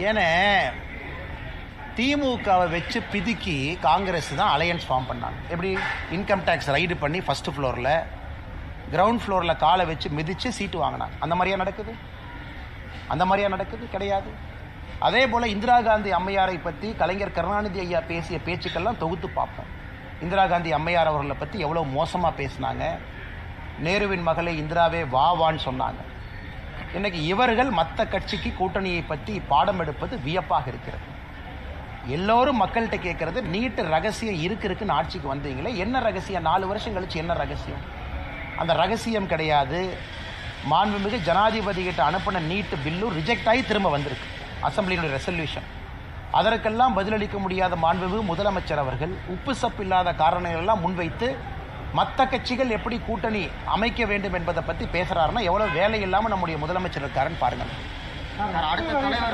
ஏன்னா திமுகவை வச்சு பிதுக்கி காங்கிரஸ் தான் அலையன்ஸ் ஃபார்ம் பண்ணாங்க. எப்படி இன்கம் டேக்ஸ் ரைடு பண்ணி ஃபர்ஸ்ட் ஃப்ளோரில் கிரவுண்ட் ஃப்ளோரில் காலை வச்சு மிதித்து சீட்டு வாங்கினாங்க. அந்த மாதிரியா நடக்குது? அந்த மாதிரியா நடக்குது? கிடையாது. அதே போல் இந்திரா காந்தி அம்மையாரை பற்றி கலைஞர் கருணாநிதி ஐயா பேசிய பேச்சுக்கெல்லாம் தொகுத்து பார்ப்போம். இந்திரா காந்தி அம்மையார் அவர்களை பற்றி எவ்வளோ மோசமாக பேசினாங்க. நேருவின் மகளை இந்திராவே வா வான்னு சொன்னாங்க. இன்னைக்கு இவர்கள் மற்ற கட்சிக்கு கூட்டணியை பற்றி பாடம் எடுப்பது வியப்பாக இருக்கிறது. எல்லோரும் மக்கள்கிட்ட கேட்கறது நீட்டு ரகசியம் இருக்குன்னு ஆட்சிக்கு வந்தீங்களே, என்ன ரகசியம்? 4 வருஷம் கழிச்சு என்ன ரகசியம்? அந்த ரகசியம் கிடையாது. மாண்புமிகு ஜனாதிபதி கிட்ட அனுப்பின நீட்டு பில்லு ரிஜெக்ட் ஆகி திரும்ப வந்திருக்கு, அசம்பிளியினுடைய ரெசல்யூஷன். அதற்கெல்லாம் பதிலளிக்க முடியாத மாண்புமிகு முதலமைச்சர் அவர்கள் உப்பு சப்பு இல்லாத காரணங்கள் எல்லாம் முன்வைத்து மற்ற கட்சிகள் எப்படி கூட்டணி அமைக்க வேண்டும் என்பதை பற்றி பேசுறாருன்னா எவ்வளவு வேலை இல்லாமல் நம்முடைய முதலமைச்சர் இருக்காருன்னு பாருங்கள்.